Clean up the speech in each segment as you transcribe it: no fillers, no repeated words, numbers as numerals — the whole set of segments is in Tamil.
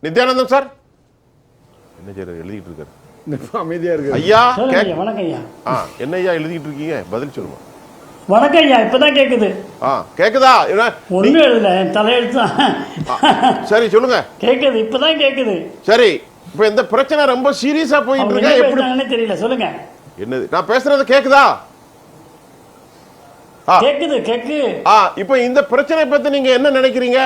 நித்யானந்தம் சார் என்ன செய்யறாரு? எழுதிட்டு இருக்காரு. அமைதியா இருக்கு ஐயா. வணக்கம் ஐயா. என்ன ஐயா எழுதிட்டு இருக்கீங்க? பதில் சொல்லுங்க. வணக்கம் ஐயா. இப்பதான் கேக்குது. கேக்குதா? ஒண்ணு எழுதல, தலையெழுத்து. சரி சொல்லுங்க. கேக்குது, இப்பதான் கேக்குது. சரி, இப்ப இந்த பிரச்சனை ரொம்ப சீரியஸா போயிட்டு இருக்கா? எப்படி தெரியல, சொல்லுங்க. என்னது நான் பேசுறது கேக்குதா? கேக்குது, கேக்கு. இப்ப இந்த பிரச்சனை பத்தி நீங்க என்ன நினைக்கிறீங்க?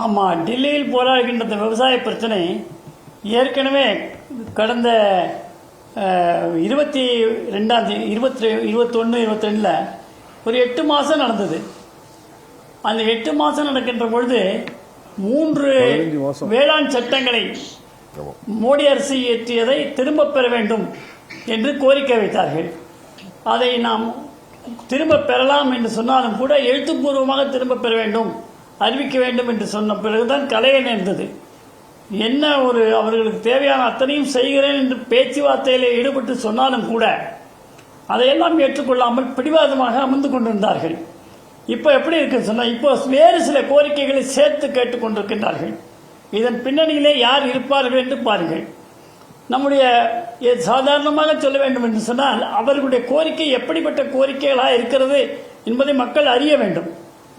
ஆமா, டெல்லியில் போராடுகின்ற இந்த விவசாய பிரச்சனை ஏற்கனவே கடந்த 22 21 22 ஒரு 8 மாசம் நடந்தது. அந்த 8 மாசம் நடக்கின்ற பொழுது 3 வேளாண் சட்டங்களை மோடி அரசு இயற்றியதை திரும்ப பெற வேண்டும் என்று கோரிக்கை வைத்தார்கள். அதை நாம் திரும்ப பெறலாம் என்று சொன்னாலும் கூட எழுத்துப்பூர்வமாக திரும்ப பெற வேண்டும், அறிவிக்க வேண்டும் என்று சொன்ன பிறகுதான் கலைய நேர்ந்தது. என்ன அவர்களுக்கு தேவையான அத்தனையும் செய்கிறேன் என்று பேச்சுவார்த்தையில் ஈடுபட்டு சொன்னாலும் கூட அதையெல்லாம் ஏற்றுக்கொள்ளாமல் பிடிவாதமாக அமர்ந்து கொண்டிருந்தார்கள். இப்போ எப்படி இருக்கு சொன்னா, இப்போ வேறு சில கோரிக்கைகளை சேர்த்து கேட்டுக்கொண்டிருக்கின்றார்கள். இதன் பின்னணியிலே யார் இருப்பார்கள் என்று பாருங்கள். நம்முடைய சாதாரணமாக சொல்ல வேண்டும் என்று சொன்னால், அவர்களுடைய கோரிக்கை எப்படிப்பட்ட கோரிக்கைகளாக இருக்கிறது என்பதை மக்கள் அறிய வேண்டும்.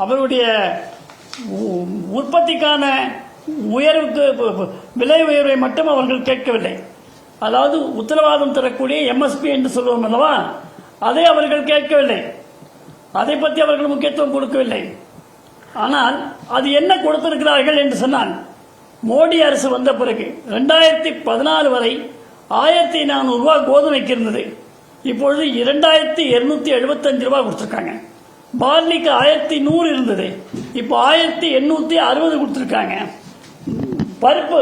அவருடைய உற்பத்திக்கான உயர்வுக்கு விலை உயர்வை மட்டும் அவர்கள் கேட்கவில்லை. அதாவது உத்தரவாதம் தரக்கூடிய எம்எஸ்பி என்று சொல்லுவோம் அல்லவா, அதை அவர்கள் கேட்கவில்லை. அதை பற்றி அவர்கள் முக்கியத்துவம் கொடுக்கவில்லை. ஆனால் அது என்ன கொடுத்திருக்கிறார்கள் என்று சொன்னால், மோடி அரசு வந்த பிறகு 2014 வரை 1400 ரூபாய் கோதுமைக்கு இருந்தது. இப்பொழுது 2275 ரூபாய் கொடுத்திருக்காங்க. பார்லிக்கு 1100 இருந்தது, இப்போ 1860 கொடுத்திருக்காங்க. பருப்பு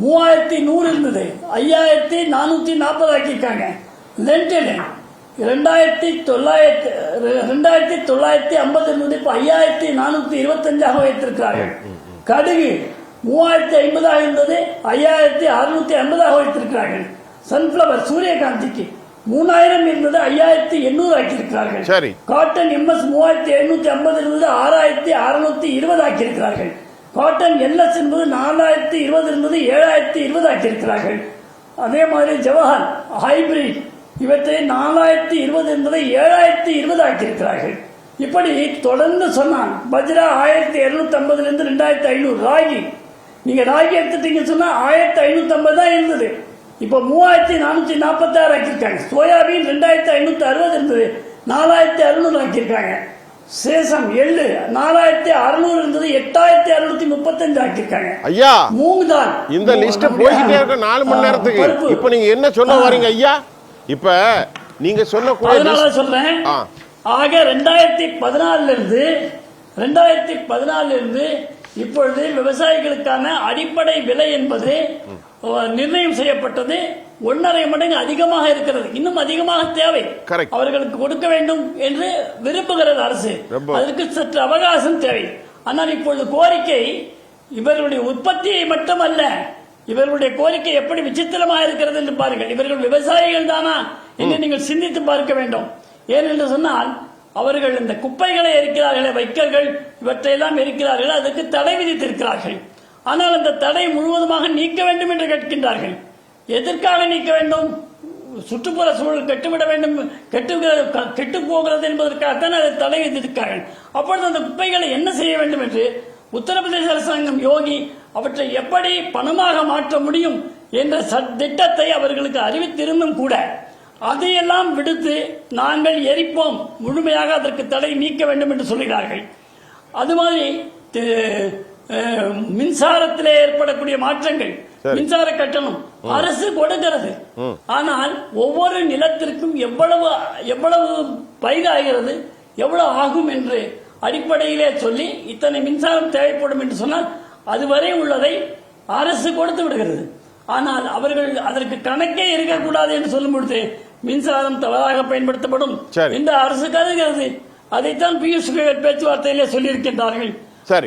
3100 இருந்தது, 5440 ஆக்கியிருக்காங்க. லென்டில் 2950 இருந்தது, இப்போ 5425 வைத்திருக்கிறார்கள். கடுகு 3050 இருந்தது, 5650 வைத்திருக்கிறார்கள். சன்ஃபிளவர் சூரியகாந்திக்கு 3000 இருந்தது, 5800 ஆக்கியிருக்கிறார்கள். காட்டன் எம்எஸ் 3750 இருந்தது, 6620 ஆக்கியிருக்கிறார்கள். காட்டன் எல்எஸ் என்பது 4020 இருந்தது, 7020 ஆக்கியிருக்கிறார்கள். அதே மாதிரி ஜவஹர் ஹைபிரிட் இவற்றை 4020 இருந்ததை 7020 ஆக்கியிருக்கிறார்கள். இப்படி தொடர்ந்து சொன்னான். பஜ்ரா 1250 இருந்து 2500. ராகி, நீங்க ராகி எடுத்துட்டீங்க சொன்னா 1550 தான் இருந்தது, இப்ப 3446 ஆக்கியிருக்காங்க. சோயாபீன் 2560 இருந்தது, 4600 ஆக்கியிருக்காங்க. சேசம் எள்ளு 4600 இருந்தது, 8635 ஆக்கியிருக்காங்க. ஐயா, மூங்கு தால் இந்த லிஸ்ட் போயிட்டே இருக்க 4 மணி நேரத்துக்கு. இப்ப நீங்க என்ன சொல்ல வரீங்க ஐயா? இப்ப நீங்க சொல்லக்கூடிய அதனால சொல்றேன். ஆக 2014 இருந்து இப்பொழுது விவசாயிகளுக்கான அடிப்படை விலை என்பது நிர்ணயம் செய்யப்பட்டது 1.5 மடங்கு அதிகமாக இருக்கிறது. இன்னும் அதிகமாக தேவை, அவர்களுக்கு கொடுக்க வேண்டும் என்று விரும்புகிறது அரசு. அதற்கு சற்று அவகாசம் தேவை. ஆனால் இப்பொழுது கோரிக்கை இவர்களுடைய உற்பத்தியை மட்டுமல்ல, இவர்களுடைய கோரிக்கை எப்படி விசித்திரமாக இருக்கிறது என்று பாருங்கள். இவர்கள் விவசாயிகள் தானா என்று நீங்கள் சிந்தித்து பார்க்க வேண்டும். ஏனென்று சொன்னால், அவர்கள் இந்த குப்பைகளை எரிக்கிறார்களே, வைக்கல்கள் இவற்றையெல்லாம் எரிக்கிறார்கள், அதுக்கு தடை விதித்திருக்கிறார்கள். ஆனால் அந்த தடை முழுவதுமாக நீக்க வேண்டும் என்று கேட்கின்றார்கள். எதற்காக நீக்க வேண்டும்? சுற்றுப்புற சூழல் கெட்டுவிட வேண்டும், கெட்டு போகிறது என்பதற்காகத்தான் அதை தடை விதித்திருக்கிறார்கள். அப்பொழுது அந்த குப்பைகளை என்ன செய்ய வேண்டும் என்று உத்தரப்பிரதேச அரசாங்கம் யோகி அவற்றை எப்படி பணமாக மாற்ற முடியும் என்ற திட்டத்தை அவர்களுக்கு அறிவித்திருந்தும் கூட அதையெல்லாம் விடுத்து நாங்கள் எரிப்போம், முழுமையாக அதற்கு தடை நீக்க வேண்டும் என்று சொல்கிறார்கள். அது மாதிரி மின்சாரத்திலே ஏற்படக்கூடிய மாற்றங்கள், மின்சார கட்டணம் அரசு கொடுக்கிறது. ஆனால் ஒவ்வொரு நிலத்திற்கும் எவ்வளவு பயிராகிறது, எவ்வளவு ஆகும் என்று அடிப்படையிலே சொல்லி இத்தனை மின்சாரம் தேவைப்படும் என்று சொன்னால் அதுவரை உள்ளதை அரசு கொடுத்து விடுகிறது. ஆனால் அவர்கள் அதற்கு கணக்கே இருக்கக்கூடாது என்று சொல்லும் பொழுது மின்சாரம் தவறாக பயன்படுத்தப்படும் என்று அரசு கருதுகிறது. அதைத்தான் பியூஷ் கோயல் பேச்சுவார்த்தையிலே சொல்லியிருக்கின்றார்கள்.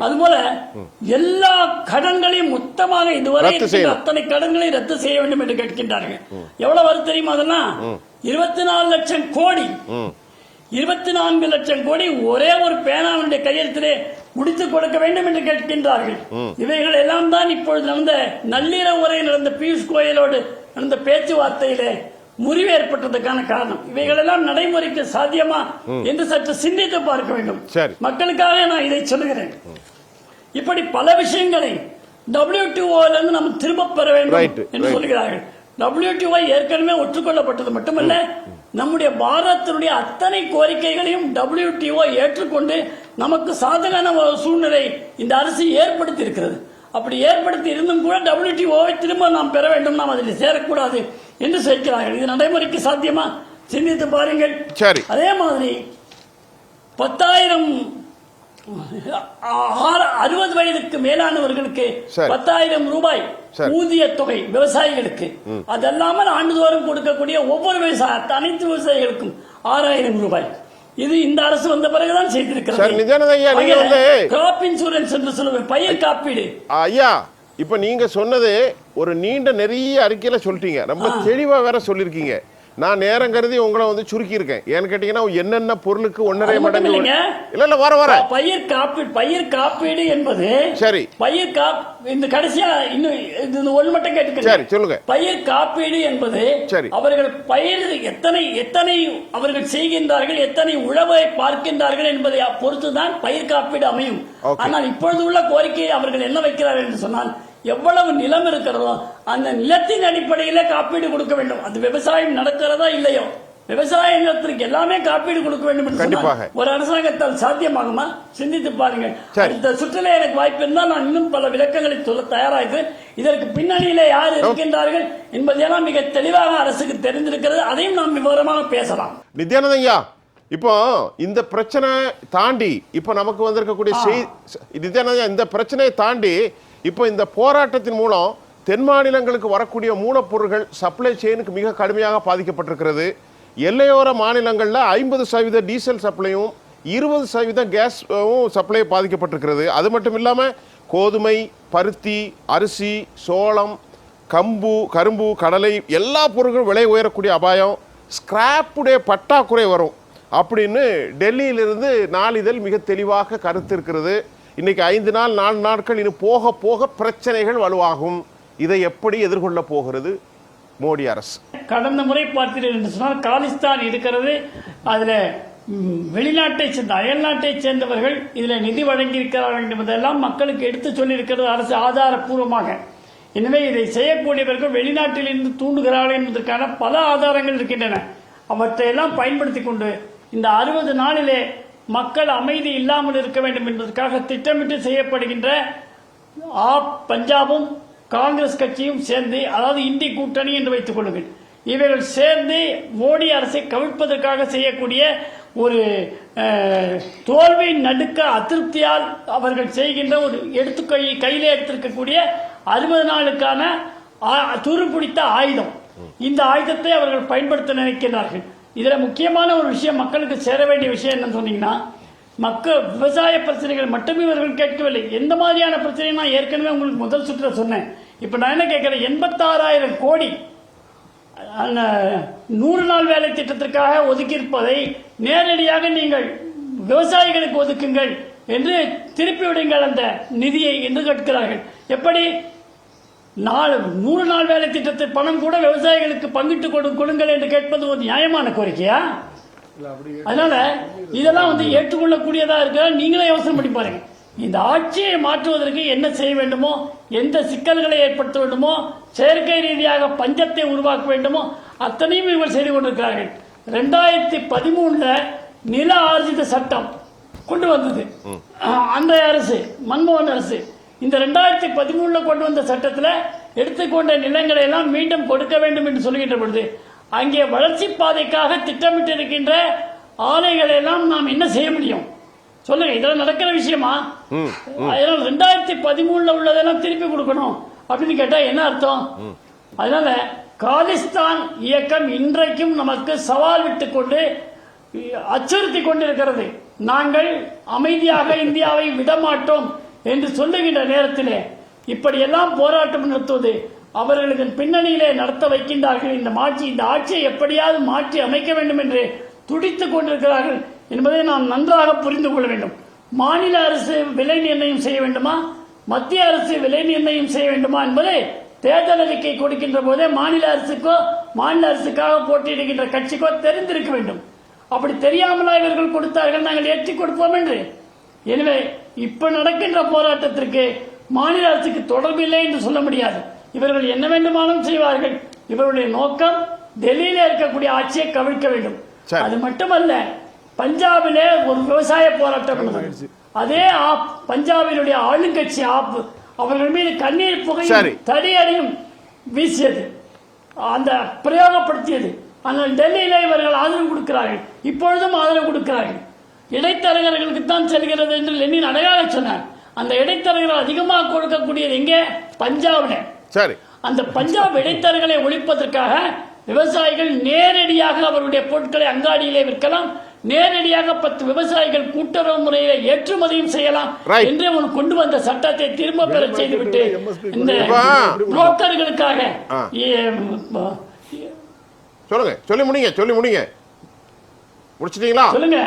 அதுபோல எல்லா கடன்களையும் மொத்தமாக இதுவரை அத்தனை கடன்களை ரத்து செய்ய வேண்டும் என்று கேட்கின்றார்கள். எவ்வளவு வரும் தெரியுமா? அதெல்லாம் 24 லட்சம் கோடி. 24 லட்சம் கோடி ஒரே ஒரு பேனாவுடைய கையெழுத்திலே முடித்துக் கொடுக்க வேண்டும் என்று கேட்கின்றார்கள். இவைகள் எல்லாம் தான் இப்பொழுது நடந்த நள்ளிரவு வரை நடந்த பியூஷ் கோயலோடு நடந்த பேச்சுவார்த்தையிலே முறிவு ஏற்பட்டதுக்கான காரணம். இவைகள் எல்லாம் நடைமுறைக்கு சாத்தியமா என்று சற்று சிந்தித்து பார்க்க வேண்டும். மக்களுக்காக நான் இதை சொல்லுகிறேன். இப்படி பல விஷயங்களை WTO நம்ம திரும்ப பெற வேண்டும் என்று சொல்கிறார்கள். WTO ஏற்கனவே ஒற்றுக்கொள்ளப்பட்டது மட்டுமல்ல, நம்முடைய பாரதத்தினுடைய அத்தனை கோரிக்கைகளையும் WTO ஏற்றுக்கொண்டு நமக்கு சாதகமான ஒரு சூழ்நிலை இந்த அரசு ஏற்படுத்தி இருக்கிறது. அப்படி ஏற்படுத்தி இருந்தும் கூட WTO-வை திரும்ப நாம் பெற வேண்டும், நாம் அதில் சேரக்கூடாது என்று சொல்கிறார்கள். இது நடைமுறைக்கு சாத்தியமா? சிந்தித்து பாருங்கள். அதே மாதிரி 10,000 60 வயதுக்கு மேலானவர்களுக்கு 10,000 ரூபாய் ஊதிய தொகை விவசாயிகளுக்கு, அதல்லாமல் ஆண்டுதோறும் கொடுக்கக்கூடிய ஒவ்வொரு அனைத்து விவசாயிகளுக்கும் 6,000 ரூபாய். இது இந்த அரசு வந்த பிறகுதான் செய்திருக்கிறது. கிராப் இன்சூரன்ஸ் என்று சொல்லுவேன், பயிர் காப்பீடு. ஐயா, இப்ப நீங்க சொன்னது ஒரு நீண்ட நிறைய அறிக்கையில சொல்லிட்டீங்க, ரொம்ப தெளிவா வேற சொல்லிருக்கீங்க. நான் நேரம் கருதி உங்களை சுருக்கி இருக்கேன். ஏன்னு கேட்டீங்கன்னா என்னென்ன பொருளுக்கு 1.5 மடங்கு இல்ல வர பயிர் காப்பீடு என்பது சரி. பயிர் இந்த கடைசியா இன்னும் ஒன்று மட்டும் கேட்டுக்க. சரி, சொல்லுங்க. பயிர் காப்பீடு என்பது அவர்கள் பயிர் எத்தனை அவர்கள் செய்கின்றார்கள், எத்தனை உழவை பார்க்கின்றார்கள் என்பதை பொறுத்துதான் பயிர் காப்பீடு அமையும். ஆனால் இப்பொழுது உள்ள கோரிக்கையை அவர்கள் என்ன வைக்கிறார்கள் என்று சொன்னால், எவ்வளவு நிலம் இருக்கிறதோ அந்த நிலத்தின் அடிப்படையில காப்பீடு கொடுக்க வேண்டும். அது விவசாயம் நடக்கிறதா இல்லையோ, விவசாய நிலத்திற்கு எல்லாமே காப்பீடு கொடுக்க வேண்டும் என்று ஒரு அரசாங்கத்தால் சாத்தியமாகுமா? சிந்தித்து பாருங்கள். இந்த சுற்றுலா எனக்கு வாய்ப்பு இருந்தால் நான் இன்னும் பல விளக்கங்களை சொல்ல தயாராக. இதற்கு பின்னணியில யார் இருக்கின்றார்கள் என்பதெல்லாம் மிக தெளிவாக அரசுக்கு தெரிந்திருக்கிறது. அதையும் நாம் விவரமாக பேசலாம். நித்யானந்த ஐயா, இப்போ இந்த பிரச்சனை தாண்டி இப்ப நமக்கு வந்திருக்கக்கூடிய நித்யானந்த, இந்த பிரச்சனையை தாண்டி இப்போ இந்த போராட்டத்தின் மூலம் தென் மாநிலங்களுக்கு வரக்கூடிய மூலப்பொருட்கள் சப்ளை செயினுக்கு மிக கடுமையாக பாதிக்கப்பட்டிருக்கிறது. எல்லையோர மாநிலங்களில் 50% டீசல் சப்ளையும் 20% கேஸ் சப்ளை பாதிக்கப்பட்டிருக்கிறது. அது மட்டும் இல்லாமல் கோதுமை, பருத்தி, அரிசி, சோளம், கரும்பு, கடலை எல்லா பொருட்களும் விலை உயரக்கூடிய அபாயம், ஸ்கிராப்புடைய பற்றாக்குறை வரும் அப்படின்னு டெல்லியிலிருந்து நாளிதழ் மிக தெளிவாக கருத்து இருக்கிறது. இன்னைக்கு 5 நாள் 4 நாட்கள் இன்னும் போக போக பிரச்சனைகள் வலுவாகும். இதை எப்படி எதிர்கொள்ள போகிறது மோடி அரசு? கடந்த முறை பார்த்தீர்கள் என்று சொன்னால் காலிஸ்தான் இருக்கிறது. அதுல வெளிநாட்டை சேர்ந்த அயல்நாட்டை சேர்ந்தவர்கள் இதுல நிதி வழங்கியிருக்கிறார்கள் என்பதெல்லாம் மக்களுக்கு எடுத்து சொல்லியிருக்கிறது அரசு ஆதாரப்பூர்வமாக. எனவே இதை செய்யக்கூடியவர்கள் வெளிநாட்டில் இருந்து தூண்டுகிறார்கள் என்பதற்கான பல ஆதாரங்கள் இருக்கின்றன. அவற்றையெல்லாம் பயன்படுத்தி கொண்டு இந்த 60 நாளிலே மக்கள் அமைதி இல்லாமல் இருக்க வேண்டும் என்பதற்காக திட்டமிட்டு செய்யப்படுகின்ற பஞ்சாபும் காங்கிரஸ் கட்சியும் சேர்ந்து, அதாவது இந்தி கூட்டணி என்று வைத்துக் கொள்ளுங்கள், இவர்கள் சேர்ந்து மோடி அரசை கவிழ்ப்பதற்காக செய்யக்கூடிய ஒரு தோல்வி நடுக்க அதிருப்தியால் அவர்கள் செய்கின்ற ஒரு கையிலே எடுத்திருக்கக்கூடிய 60 நாளுக்கான துருப்பிடித்த ஆயுதம். இந்த ஆயுதத்தை அவர்கள் பயன்படுத்த நினைக்கிறார்கள். இதுல முக்கியமான ஒரு விஷயம், மக்களுக்கு சேர வேண்டிய விஷயம் என்னன்னு சொன்னீங்கன்னா, மக்கள் விவசாய பிரச்சனைகள் மட்டுமே இவர்கள் கேட்கவில்லை. எந்த மாதிரியான பிரச்சனை நான் ஏற்கனவே உங்களுக்கு முதல் சுற்ற சொன்னேன். இப்ப நான் என்ன கேட்கிறேன், 86,000 கோடி 100 நாள் வேலை திட்டத்திற்காக ஒதுக்கியிருப்பதை நேரடியாக நீங்கள் விவசாயிகளுக்கு ஒதுக்குங்கள் என்று திருப்பி விடுங்கள் அந்த நிதியை என்று கேட்கிறார்கள். எப்படி 100 நாள் வேலை திட்டத்தை பணம் கூட விவசாயிகளுக்கு பங்கிட்டு கொடுங்கள் என்று கேட்பது ஒரு நியாயமான கோரிக்கையா? அதனால இதெல்லாம் ஏற்றுக்கொள்ளக்கூடியதா இருக்க. நீங்களே யோசனை பண்ணி பாருங்க. இந்த ஆட்சியை மாற்றுவதற்கு என்ன செய்ய வேண்டுமோ, எந்த சிக்கல்களை ஏற்படுத்த வேண்டுமோ, செயற்கை ரீதியாக பஞ்சத்தை உருவாக்க வேண்டுமோ அத்தனையும் இவர்கள் செய்து கொண்டிருக்கிறார்கள். 2013 நில ஆர்ஜித சட்டம் கொண்டு வந்தது அந்த அரசு, மன்மோகன் அரசு. இந்த 2013 கொண்டு வந்த சட்டத்தில் எடுத்துக்கொண்ட நிலங்களை எல்லாம் மீண்டும் கொடுக்க வேண்டும் என்று சொல்கின்ற பொழுது, அங்கே வளர்ச்சி பாதைக்காக திட்டமிட்டு இருக்கின்ற ஆலைகளை எல்லாம் நாம் என்ன செய்ய முடியும் சொல்லுங்க? இதெல்லாம் நடக்கிற விஷயமா? அதனால 2013 உள்ளதெல்லாம் திருப்பி கொடுக்கணும் அப்படின்னு கேட்டா என்ன அர்த்தம்? அதனால காலிஸ்தான் இயக்கம் இன்றைக்கும் நமக்கு சவால் விட்டுக் கொண்டு அச்சுறுத்தி கொண்டிருக்கிறது. நாங்கள் அமைதியாக இந்தியாவை விடமாட்டோம் என்று சொல்லுகின்ற நேரத்திலே இப்படியெல்லாம் போராட்டம் நடத்துவது அவர்களுக்கு பின்னணியிலே நடத்த வைக்கின்றார்கள். இந்த ஆட்சியை எப்படியாவது மாற்றி அமைக்க வேண்டும் என்று துடித்துக் கொண்டிருக்கிறார்கள் என்பதை நாம் நன்றாக புரிந்து கொள்ள வேண்டும். மாநில அரசு விலை நிர்ணயம் செய்ய வேண்டுமா, மத்திய அரசு விலை நிர்ணயம் செய்ய வேண்டுமா என்பதை தேர்தல் அறிக்கை கொடுக்கின்ற போதே மாநில அரசுக்காக போட்டியிடுகின்ற கட்சிக்கோ தெரிந்திருக்க வேண்டும். அப்படி தெரியாமலா இவர்கள் கொடுத்தார்கள், நாங்கள் ஏற்றி கொடுப்போம் என்று. எனவே இப்ப நடக்கின்ற போராட்டத்திற்கு மாநில அரசுக்கு தொடர்பில்லை என்று சொல்ல முடியாது. இவர்கள் என்ன வேண்டுமானாலும் செய்வார்கள். இவருடைய நோக்கம் டெல்லியில இருக்கக்கூடிய ஆட்சியை கவிழ்க்க வேண்டும். அது மட்டுமல்ல, பஞ்சாபிலே ஒரு விவசாய போராட்டம் நடந்தது. அதே பஞ்சாபினுடைய ஆளுங்கட்சி ஆப் அவர்கள் மீது கண்ணீர் புகையும் தடியடியும் வீசியது, அந்த பிரயோகப்படுத்தியது. ஆனால் டெல்லியிலே இவர்கள் ஆதரவு கொடுக்கிறார்கள், இப்பொழுதும் ஆதரவு கொடுக்கிறார்கள். இடைத்தரகர்களுக்கு தான் செல்கிறது என்று லெனின் அழகாக சொன்னார். அந்த இடைத்தரகர்கள் அதிகமாக கொடுக்கக்கூடியது எங்கே? பஞ்சாப்ல. சரி, அந்த பஞ்சாப் இடைத்தரகர்களை ஒழிப்பதற்காக விவசாயிகள் நேரடியாக அவருடைய பொருட்களை அங்காடியிலே விற்கலாம், நேரடியாக 10 விவசாயிகள் கூட்டுறவு முறையில ஏற்றுமதியும் செய்யலாம் என்று கொண்டு வந்த சட்டத்தை திரும்ப பெற செய்துவிட்டு இந்த புரோக்கர்களுக்காக சொல்லி முடிங்க முடிச்சிட்டீங்களா? சொல்லுங்க.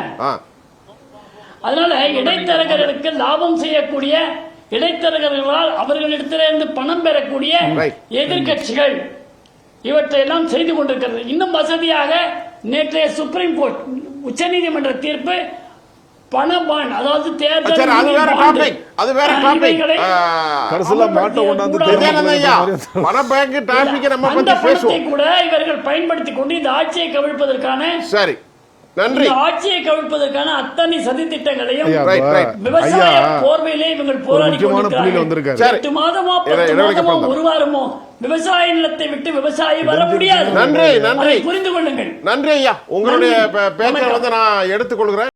அதனால இடைத்தரகர்களுக்கு லாபம் செய்யக்கூடிய இடைத்தரகர்களால் அவர்களிடத்திலிருந்து பணம் பெறக்கூடிய எதிர்கட்சிகள் இவற்றை எல்லாம் செய்து கொண்டிருக்கிறது. இன்னும் வசதியாக நேற்றைய சுப்ரீம் கோர்ட் உச்சநீதிமன்ற தீர்ப்பு பண பாண்ட், அதாவது தேர்தல் கூட இவர்கள் பயன்படுத்திக் கொண்டு இந்த ஆட்சியை கவிழ்ப்பதற்கான ஆட்சியை கவிழ்ப்பதற்கான அத்தனை சதி திட்டங்களையும் விவசாய போர்வையிலே இவங்கள் போராடி கொண்டிருக்கிறார்கள். 8 மாதமோ 10 மாதமோ 1 வாரமோ விவசாய நிலத்தை விட்டு விவசாயி வர முடியாது. நன்றி புரிந்து கொள்ளுங்கள். நன்றி ஐயா, உங்களுடைய பேச்சை நான் எடுத்துக்கொள்கிறேன்.